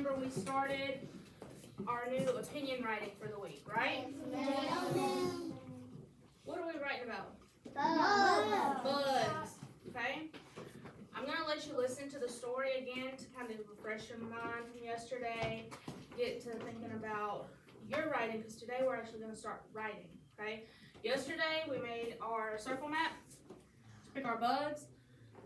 remember we started our new opinion writing for the week, right? What are we writing about? Bugs. Okay? I'm going to let you listen to the story again to kind of refresh your mind from yesterday, get to thinking about your writing, because today we're actually going to start writing, okay? Yesterday we made our circle map to pick our bugs.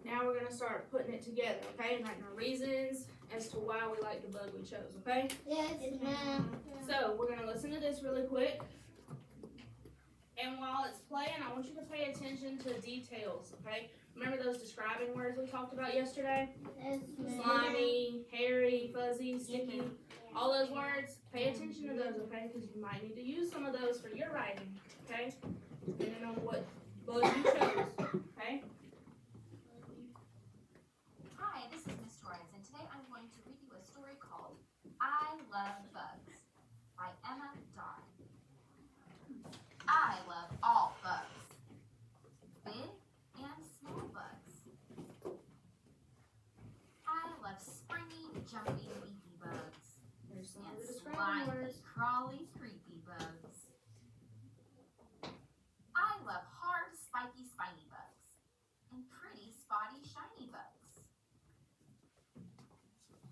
Now we're going to start putting it together, okay? And writing our reasons as to why we like the bug we chose, okay? Yes, ma'am. So we're going to listen to this really quick. And while it's playing, I want you to pay attention to details, okay? Remember those describing words we talked about yesterday? Yes, ma'am. Slimy, hairy, fuzzy, sticky, all those words. Pay attention to those, okay? Because you might need to use some of those for your writing, okay? Depending on what bug you chose, okay? Hi, this is Miss Torres, and today I'm going to read you a story called I Love Bugs by Emma Dodd. I love all bugs, big and small bugs. I love springy, jumpy, leafy bugs, There's some and of the describing slimy, words. crawly, creepy bugs. I love hard, spiky, spiny bugs, and pretty, spotty, shiny bugs.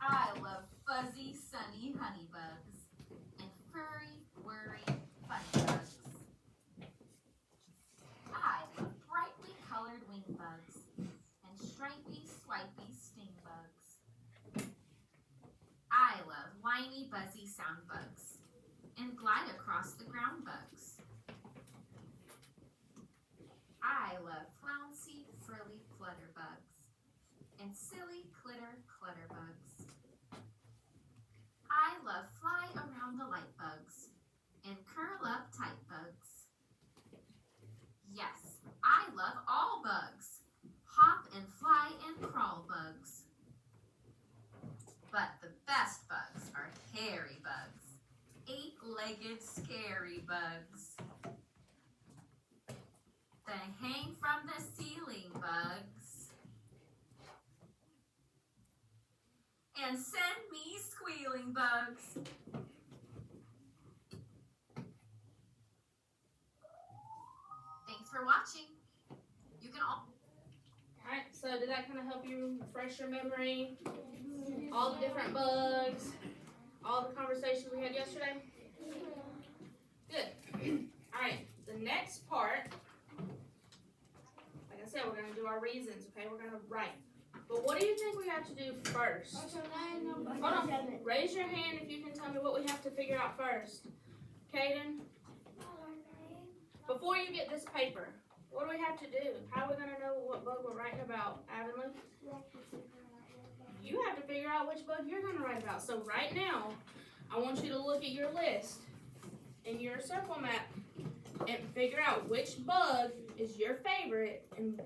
I love fuzzy, sunny honey bugs, and furry, worry, funny bugs. I love brightly colored wing bugs, and stripy, swipey sting bugs. I love whiny, buzzy sound bugs, and glide across the ground bugs. I love flouncy, frilly flutter bugs, and silly clitter clutter bugs. I love fly around the light bugs, and curl up tight bugs. Yes, I love all bugs, hop and fly and crawl bugs. But the best bugs are hairy bugs, eight-legged scary bugs. The hang from the ceiling bugs, and send me squealing bugs. Thanks for watching. You can all Alright, so did that kind of help you refresh your memory? All the different bugs, all the conversations we had yesterday? Good. Alright, the next part, like I said, we're going to do our reasons, okay? We're going to write. But what do you think we have to do first? Hold on. Raise your hand if you can tell me what we have to figure out first. Kaden? Before you get this paper, what do we have to do? How are we going to know what bug we're writing about, Avonlea? You have to figure out which bug you're going to write about. So right now, I want you to look at your list in your circle map and figure out which bug is your favorite and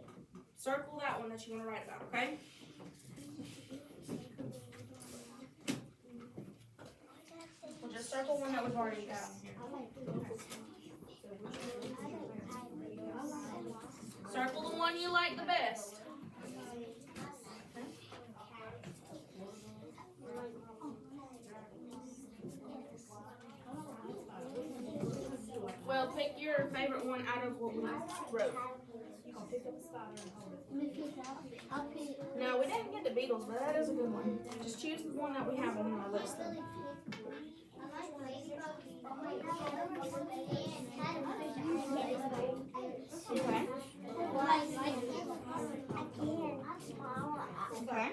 circle that one that you want to write about, okay? We'll just circle one that we've already got on here. Circle the one you like the best. Well, pick your favorite one out of what we wrote. No, we didn't get the Beatles, but that is a good one. Just choose the one that we have on our list, though. Okay. Okay.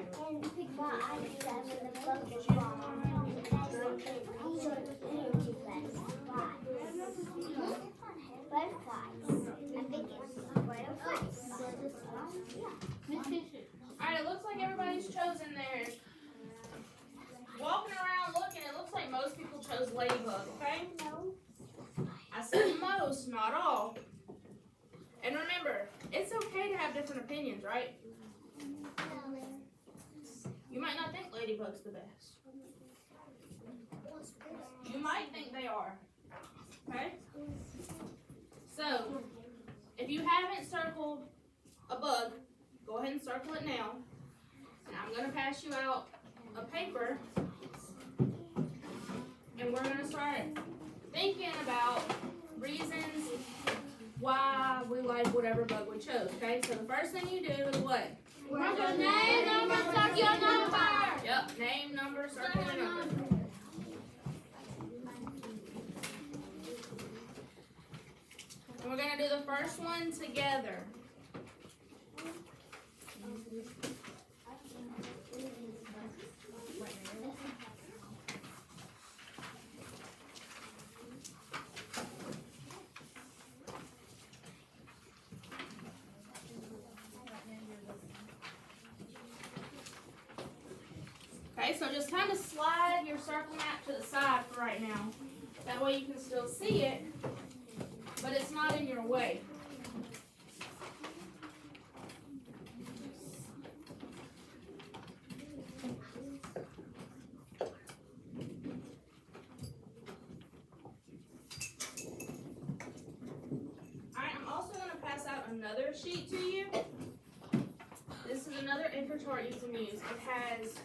Alright, it looks like everybody's chosen theirs. Walking around looking, it looks like most people chose ladybug, okay? I said most, not all. And remember, it's okay to have different opinions, right? You might not think ladybug's the best. You might think they are. Okay? So, if you haven't circled a bug, go ahead and circle it now. And I'm going to pass you out a paper and we're gonna start thinking about reasons why we like whatever bug we chose, okay? So the first thing you do is what? Name, number, circle, number. Yep, name, number, circle, and number. And we're gonna do the first one together. Okay, so just kind of slide your circle map to the side for right now. That way you can still see it, but it's not in your way. Alright, I'm also going to pass out another sheet to you. This is another anchor chart you can use. It has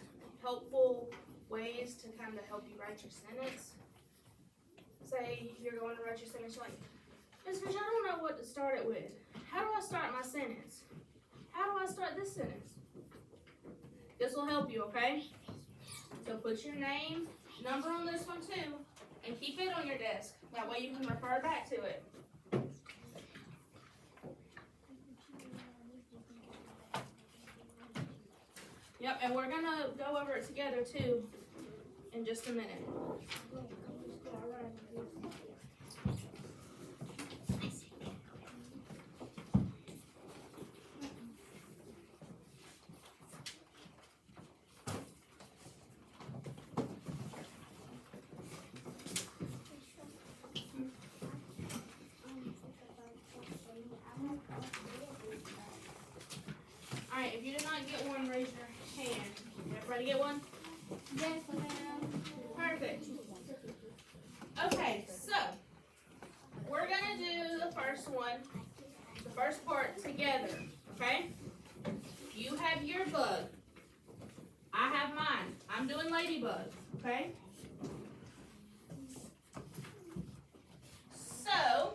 helpful ways to kind of help you write your sentence. Say you're going to write your sentence, you're like, Miss Fish, I don't know what to start it with. How do I start my sentence? How do I start this sentence? This will help you, okay? So put your name, number on this one too, and keep it on your desk. That way you can refer back to it. Yep, and we're gonna go over it together too in just a minute. Alright, if you did not get one, raise your hand. Everybody get one? Yes, ma'am. Perfect. Okay, so we're gonna do the first one, the first part together, okay? You have your bug. I have mine. I'm doing ladybug, okay? So,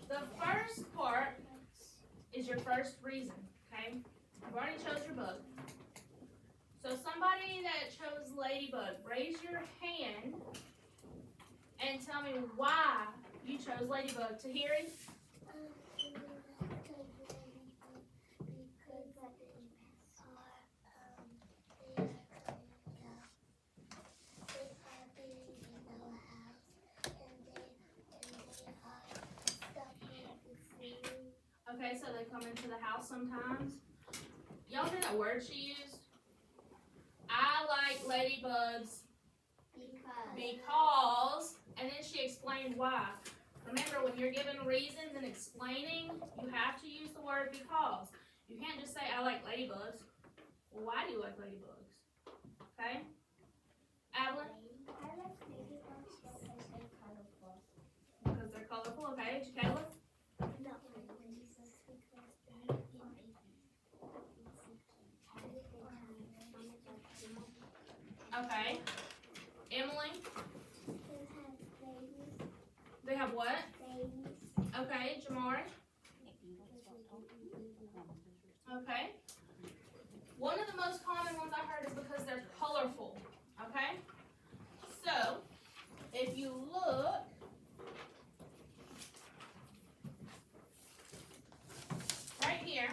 the first part is your first reason, okay? You've already chose your bug. So somebody that chose ladybug, raise your hand and tell me why you chose ladybug. Tahiri? Okay, so they come into the house sometimes. Y'all hear that word she used? I like ladybugs because, and then she explained why. Remember, when you're giving reasons and explaining, you have to use the word because. You can't just say, I like ladybugs. Well, why do you like ladybugs? Okay? Adeline? I like ladybugs because they're colorful. Because they're colorful, okay. Caleb? No, because Okay. Emily? They have what? Okay. Jamari? Okay. One of the most common ones I heard is because they're colorful. Okay? So, if you look right here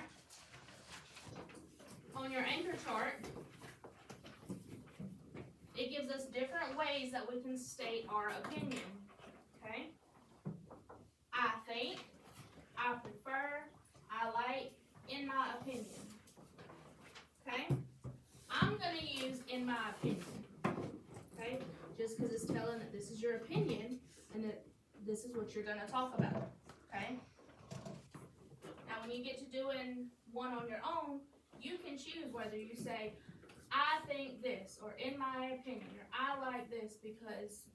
on your anchor chart, it gives us different ways that we can state our opinion. Okay? I think, I prefer, I like, in my opinion. Okay? I'm going to use in my opinion. Okay? Just because it's telling that this is your opinion and that this is what you're going to talk about. Okay? Now, when you get to doing one on your own, you can choose whether you say, I think this, or in my opinion, or I like this because,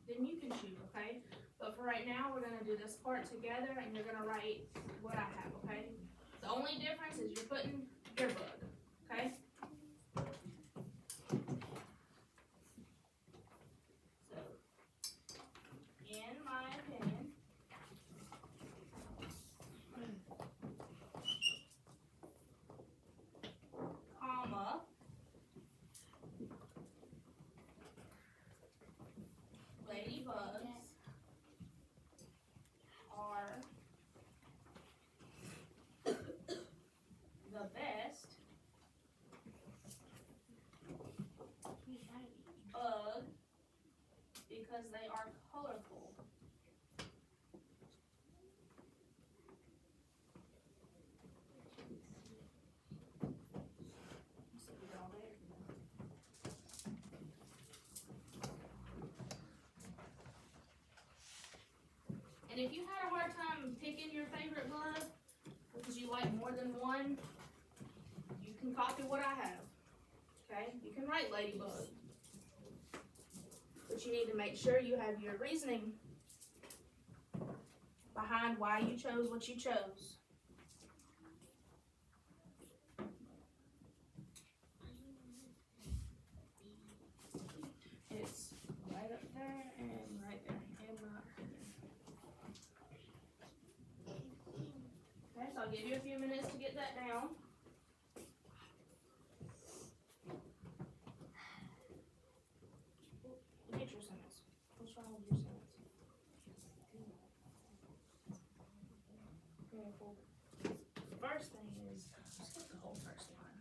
then you can choose, okay? But for right now, we're going to do this part together and you're going to write what I have, okay? The only difference is you're putting your bug, okay? So, because they are colorful. And if you had a hard time picking your favorite bug because you like more than one, you can copy what I have. Okay? You can write ladybug. But you need to make sure you have your reasoning behind why you chose what you chose. It's right up there and right there and right there. Okay, so I'll give you a few minutes to get that down. Get your sentence. What's wrong with your sentence? Okay, well, the first thing is, just get the whole first line.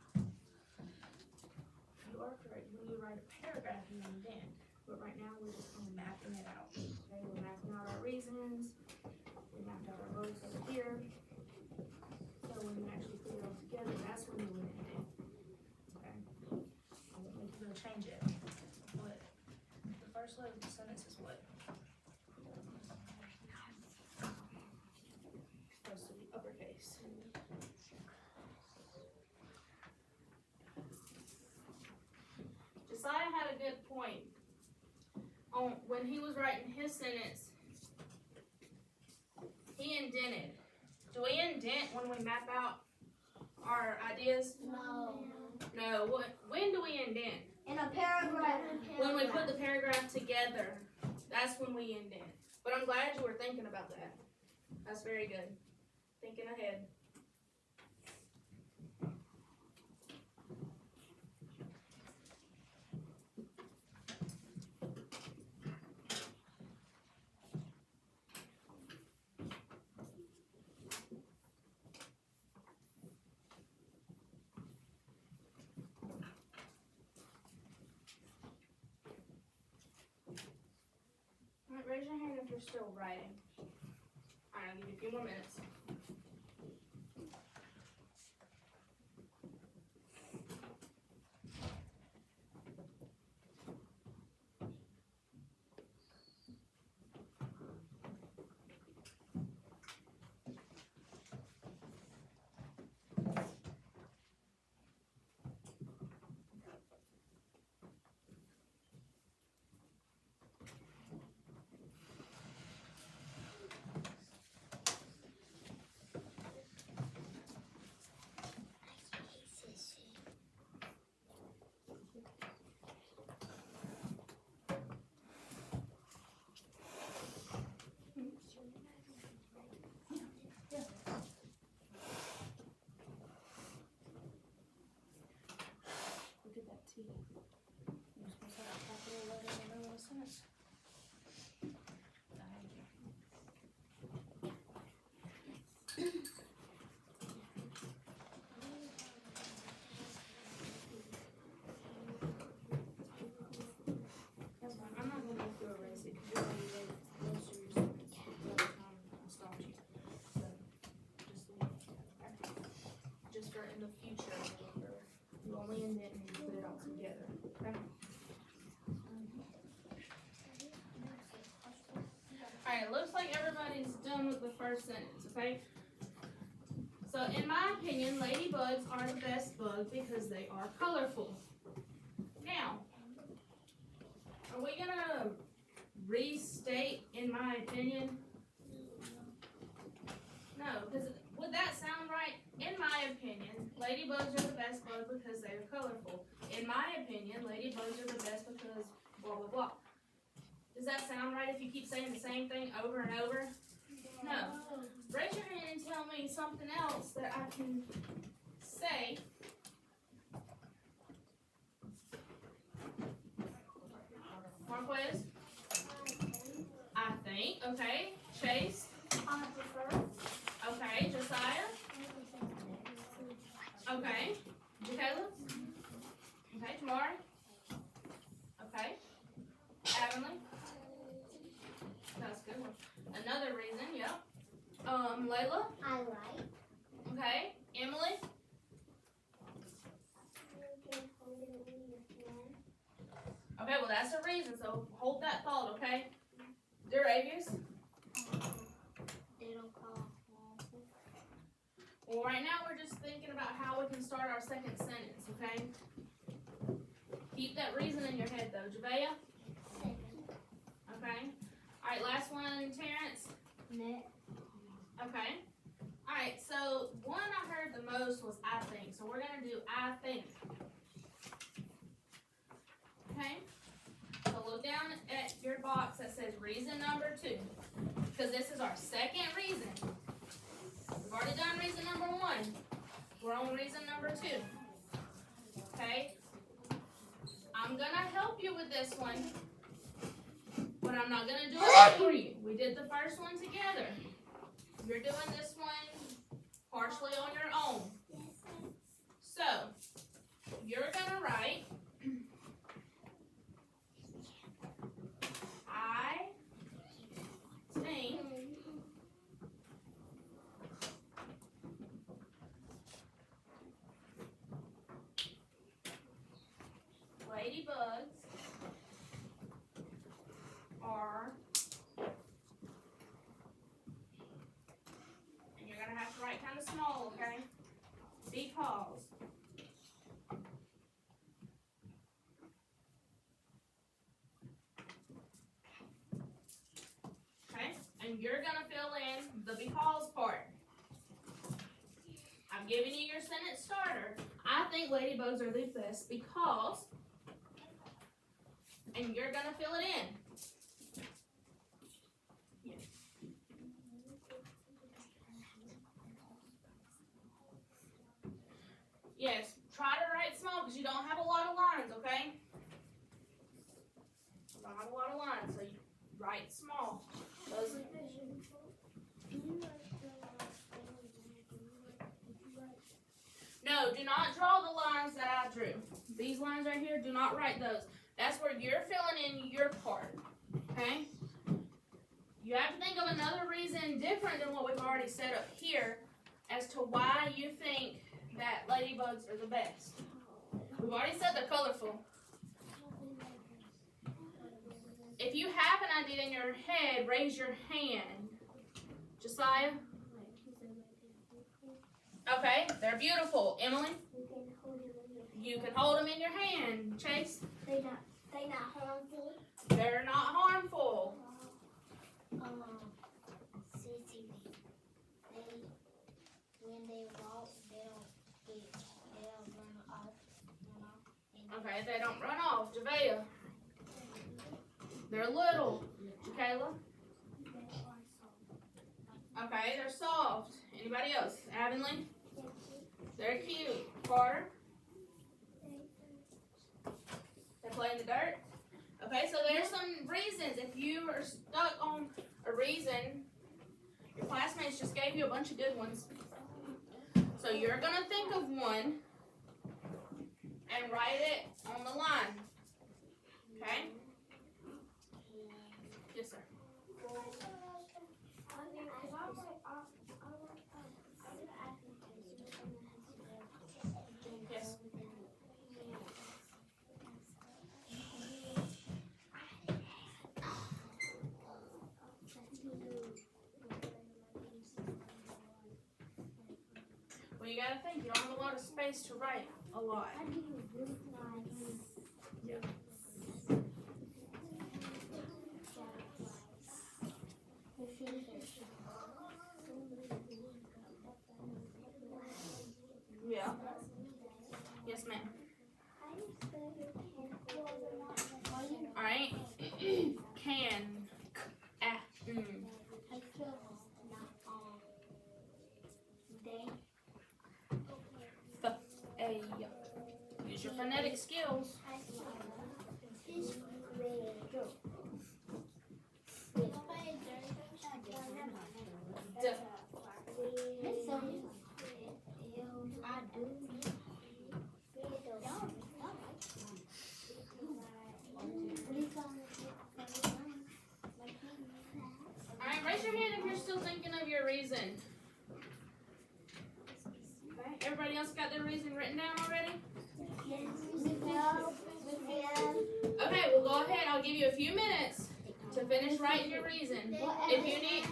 You are correct. When you write a paragraph, you indent. But right now, we're just kind of mapping it out. Okay, we're mapping out our reasons. We mapped out our rows over here. So when you actually put it all together, that's when you would indent. Okay? I won't make you go change it. But the first letter of the sentence is what? Supposed to be uppercase. Josiah had a good point on when he was writing his sentence. He indented. Do we indent when we map out our ideas? No. No. When do we indent? In a paragraph. When we put the paragraph together. That's when we indent. But I'm glad you were thinking about that. That's very good. Thinking ahead. Alright, raise your hand if you're still writing. Alright, I'll give you a few more minutes. Look at that T. You're supposed to have a capital letter in the middle of a sentence. That's fine. I'm not gonna make you erase it because you already wrote most of your sentence the other time I stopped you. So just leave it. Okay? Just for in the future, remember, you only indent and you put it all together. Okay? Alright, it looks like everybody's done with the first sentence, okay? So, in my opinion, ladybugs are the best bug because they are colorful. Now, are we gonna restate, in my opinion? No, because would that sound right? In my opinion, ladybugs are the best bug because they are colorful. In my opinion, ladybugs are the best because blah, blah, blah. Does that sound right if you keep saying the same thing over and over? No. Raise your hand and tell me something else that I can say. Marquez? I think. Okay. Chase? I prefer. Okay. Josiah? Okay. Jacayla? Okay. Tamari? Okay. Avonlea? reason, so hold that thought, okay? Duravius? It'll call. Well, right now we're just thinking about how we can start our second sentence, okay? Keep that reason in your head, though. Javea? Okay. Alright, last one, Terrence? Net. Okay. Alright, so one I heard the most was I think. So we're going to do I think. Okay? So look down at your box that says reason number 2. Because this is our second reason. We've already done reason number 1. We're on reason number 2. Okay? I'm going to help you with this one. But I'm not going to do it for you. We did the first one together. You're doing this one partially on your own. So, you're going to write, I think ladybugs are, and you're going to have to write kind of small, okay? Because. Okay, and you're going to fill in the because part. I'm giving you your sentence starter. I think ladybugs are the best because, and you're going to fill it in. Yes, try to write small because you don't have a lot of lines, okay? You don't have a lot of lines, so you write small. Those No, do not draw the lines that I drew. These lines right here, do not write those. That's where you're filling in your part, okay? You have to think of another reason different than what we've already set up here as to why you think that ladybugs are the best. We've already said they're colorful. If you have an idea in your head, raise your hand. Josiah? Okay, they're beautiful. Emily? You can hold them in your hand. Chase? They not harmful. They're not harmful. City. When they walk, they'll run off. Okay, they don't run off. Javea? They're little. Kayla? Okay, they're soft. Anybody else? Avonlea? They're cute. Carter? They play in the dirt? Okay, so there's some reasons. If you are stuck on a reason, your classmates just gave you a bunch of good ones. So you're going to think of one and write it on the line. Okay? Yes, sir. Yes. Well, you gotta think, you don't have a lot of space to write a lot. Yeah. Yes, ma'am. Alright. Can. Use your phonetic skills. Alright, raise your hand if you're still thinking of your reason. Okay, everybody else got their reason written down already? Okay, well go ahead. I'll give you a few minutes to finish writing your reason. If you need,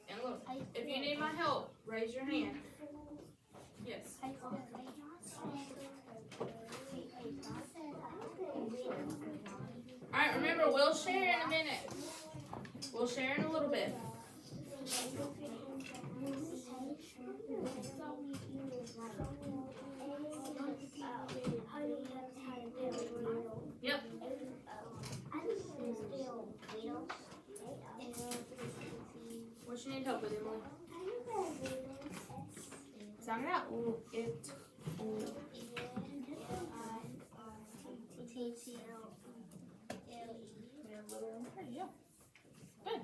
and look, if you need my help, raise your hand. Yes. All right. Remember, we'll share in a minute. We'll share in a little bit. Yep. What you need help with, Emily? Sound it out. Ooh, it. Ooh. There you go. Good.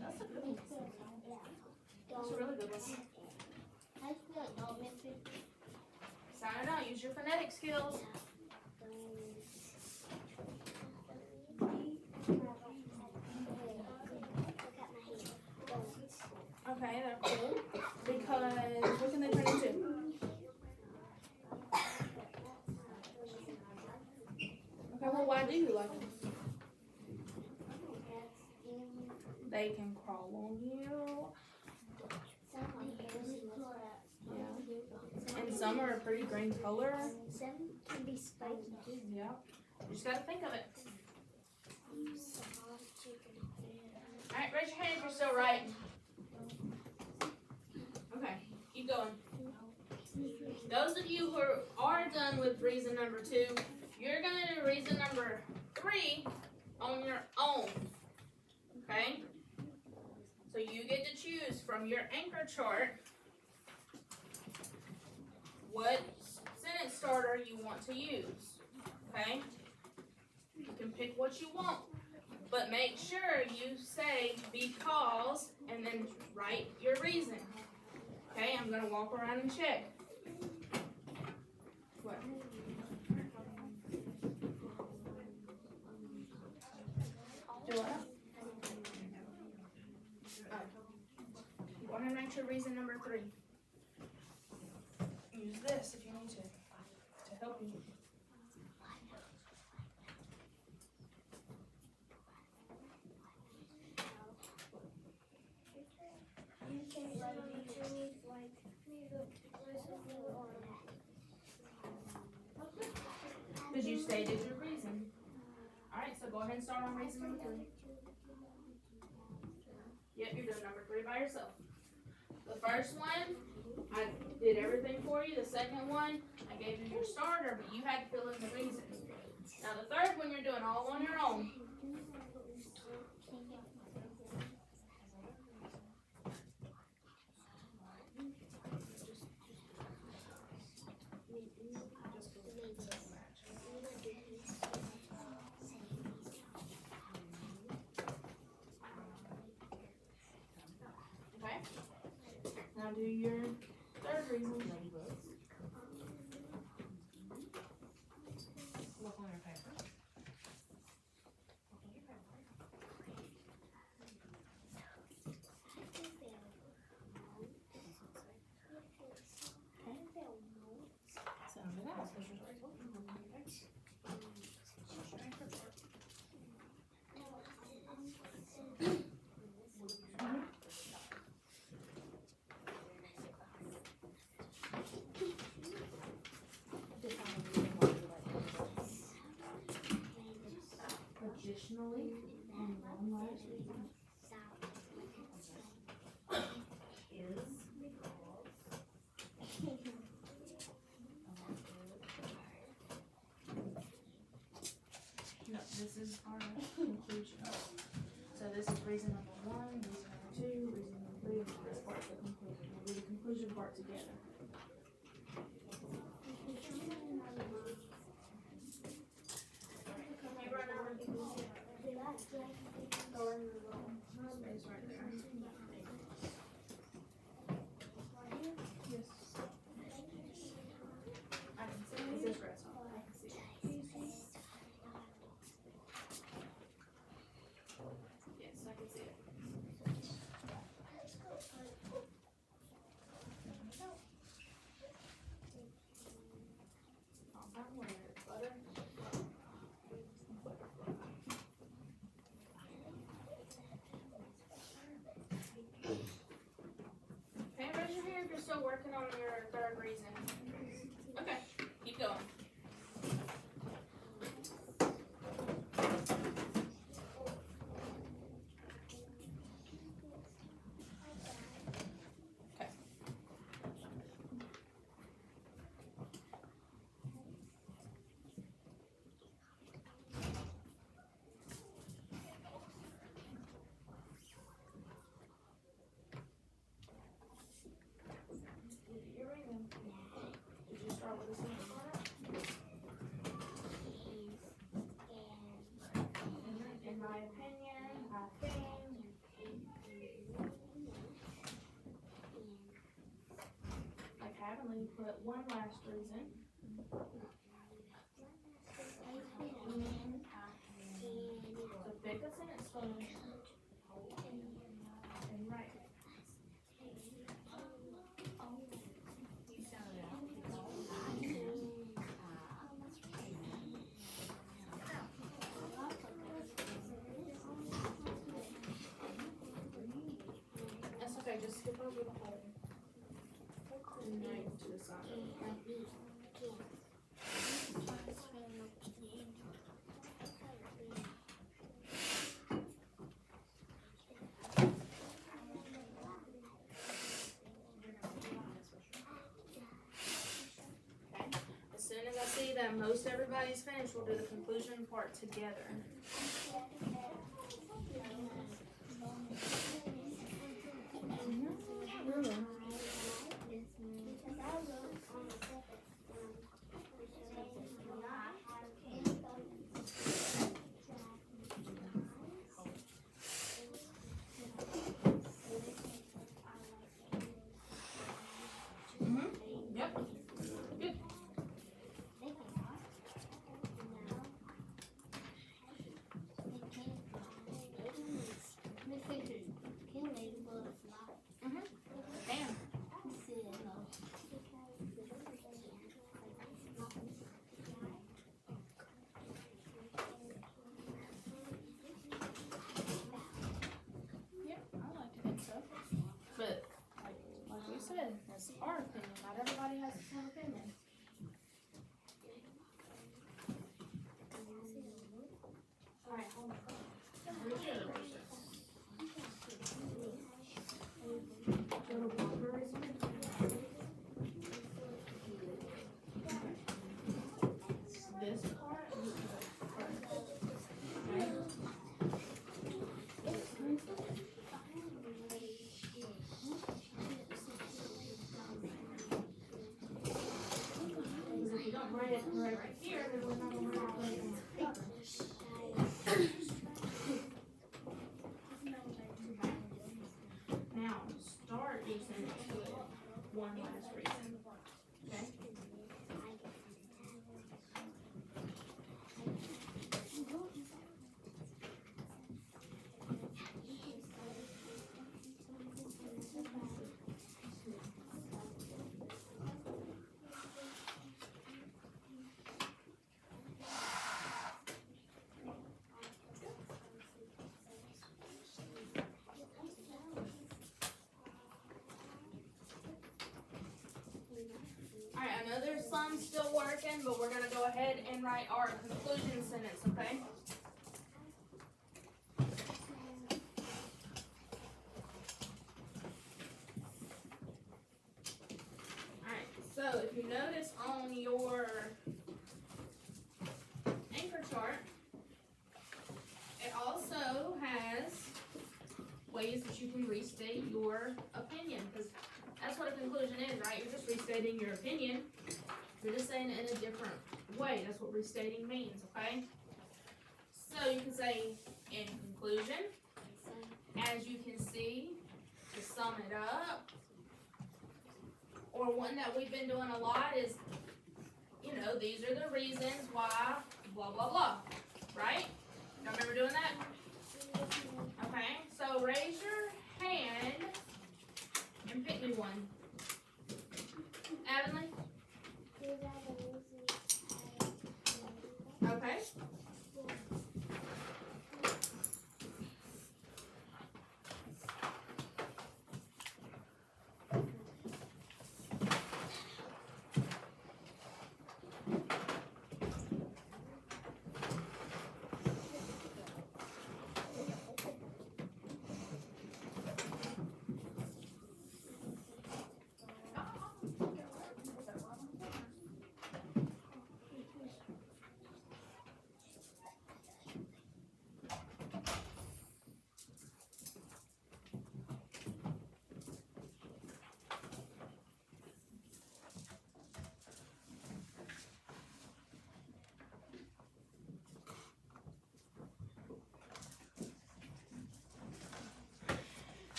That's a good one. That's a really good one. Sound it out. Use your phonetic skills. Okay, they're cool. Because what can they turn into? Okay, well, why do you like them? They can crawl on you. Yeah. And some are a pretty green color. Some can be spiky. Yeah. You just gotta think of it. Alright, raise your hand if you're still writing. Okay, keep going. Those of you who are done with reason number 2, you're gonna do reason number 3 on your own. Okay? So you get to choose from your anchor chart what sentence starter you want to use. Okay? You can pick what you want, but make sure you say because and then write your reason. Okay, I'm gonna walk around and check. What? Do what? Go ahead and write your reason number 3. Use this if you need to help you. Because you stated your reason. Alright, so go ahead and start on reason number 3. Yep, you're doing number 3 by yourself. The first one, I did everything for you. The second one, I gave you your starter, but you had to fill in the reason. Now the third one, you're doing all on your own. Okay? Now do your third reason. Look on your paper. Sound it out. Additionally, and one last reason is no, this is our conclusion. So this is reason number 1, reason number 2, reason number 3, and this part's the conclusion. We'll do the conclusion part together. Space right there. Yes. I can see it. It says grass on it. I can see it. Yes, I can see it. reason. Okay, keep going. You're reading. Did you start with a sentence starter? In my opinion, I think. Like Heavenly put one last reason. So pick a sentence starter and write it. That's okay, just skip over the whole. And write to the side. As soon as I see that most everybody's finished, we'll do the conclusion part together. Yep. Good. Damn. Yeah, I like to think so. But like we said, that's our opinion. Not everybody has the same opinion. Alright, hold on. Where's your other eraser? Little block eraser? This part you put first. Okay? Because if you don't write it right here, then we're not gonna write it right on the paper. Now, start your sentence with one last reason. Okay? Alright, I know there's some still working, but we're gonna go ahead and write our conclusion sentence, okay? Alright, so if you notice on your anchor chart, it also has ways that you can restate your opinion, because that's what a conclusion is, right? You're just restating your opinion. You're just saying it in a different way. That's what restating means, okay? So you can say, in conclusion, as you can see, to sum it up, or one that we've been doing a lot is, you know, these are the reasons why, blah, blah, blah, right? Y'all remember doing that? Okay, so raise your hand and pick me one. Avonlea? Okay.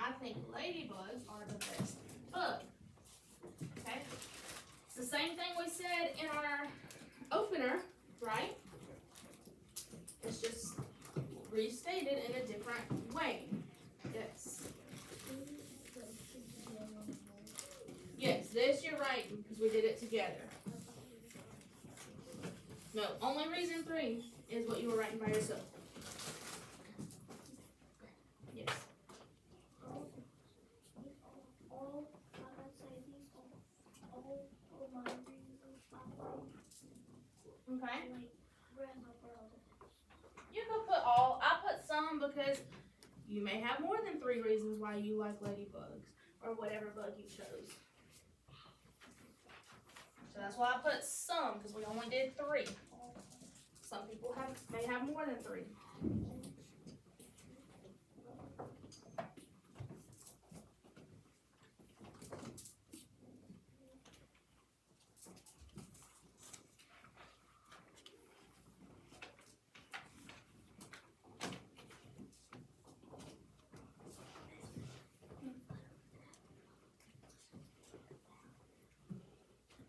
I think ladybugs are the best bug. Okay? It's the same thing we said in our opener, right? It's just restated in a different way. Yes. Yes, this you're writing because we did it together. No, only reason 3 is what you were writing by yourself. Yes. Okay. You can put all. I put some because you may have more than 3 reasons why you like ladybugs or whatever bug you chose. So that's why I put some because we only did 3. Some people may have more than 3.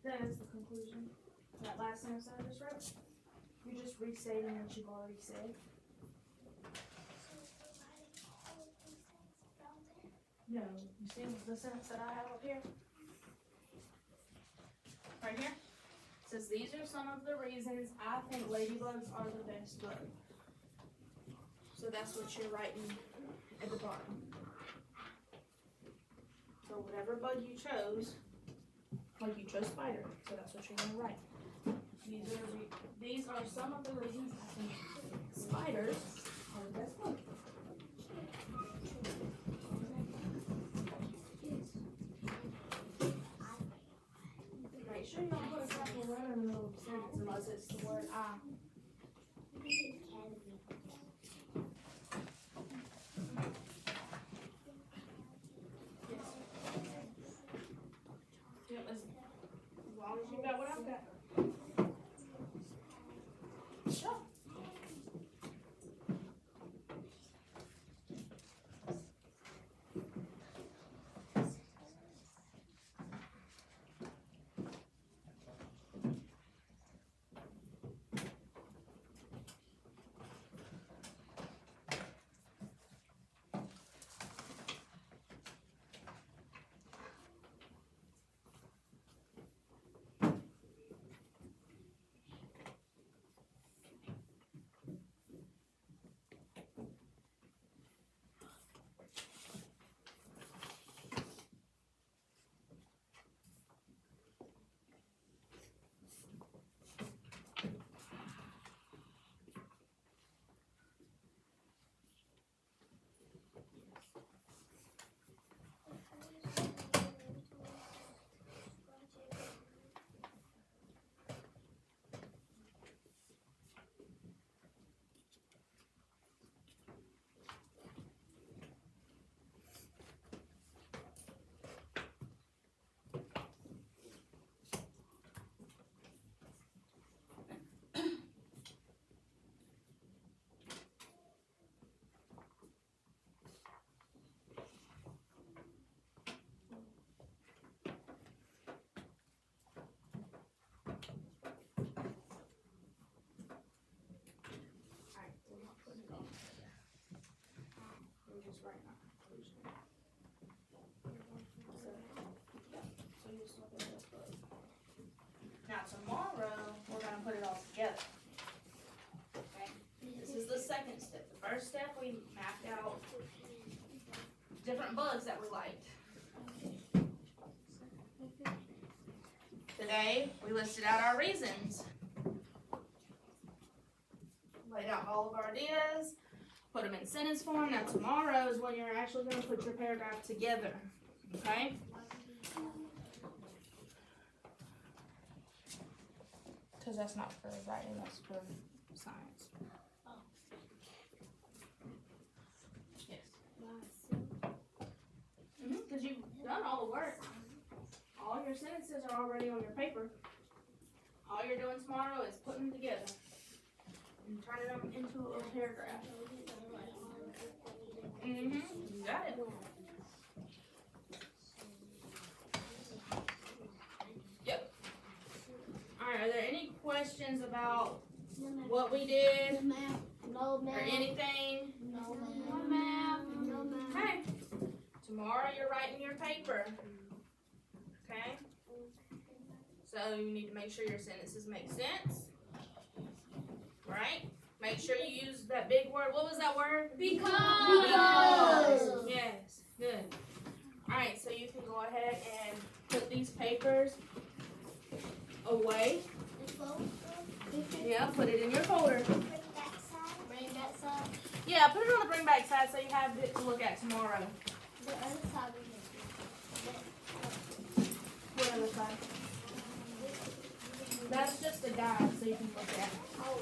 That is the conclusion. That last sentence I just wrote. You're just restating what you've already said. No, you see the sentence that I have up here? Right here? It says these are some of the reasons I think ladybugs are the best bug. So that's what you're writing at the bottom. So whatever bug you chose, like you chose spider, so that's what you're gonna write. These are some of the reasons I think spiders are the best bug. Make sure you don't put a capital letter in the middle of the sentence unless it's the word I. Yep, as long as you got what I've got. Sure. Just writing our conclusion. So you just look at this book. Now tomorrow, we're gonna put it all together. Okay? This is the second step. The first step, we mapped out different bugs that we liked. Today, we listed out our reasons. Laid out all of our ideas. Put them in sentence form. Now tomorrow is when you're actually going to put your paragraph together. Okay? Because that's not for writing, that's for science. Yes. Because you've done all the work. All your sentences are already on your paper. All you're doing tomorrow is putting them together and turning them into a paragraph. You got it. questions about No, ma'am. what we did No, ma'am. No, or ma'am. anything? No, ma'am. No, ma'am. Okay. Tomorrow you're writing your paper. Okay? So you need to make sure your sentences make sense. Right? Make sure you use that big word. What was that word? Because. Yes. Good. Alright, so you can go ahead and put these papers away. Yeah, put it in your folder. Bring that side. Yeah, put it on the bring back side so you have it to look at tomorrow. The other side we What other side? That's just a guide so you can look at it. Oh.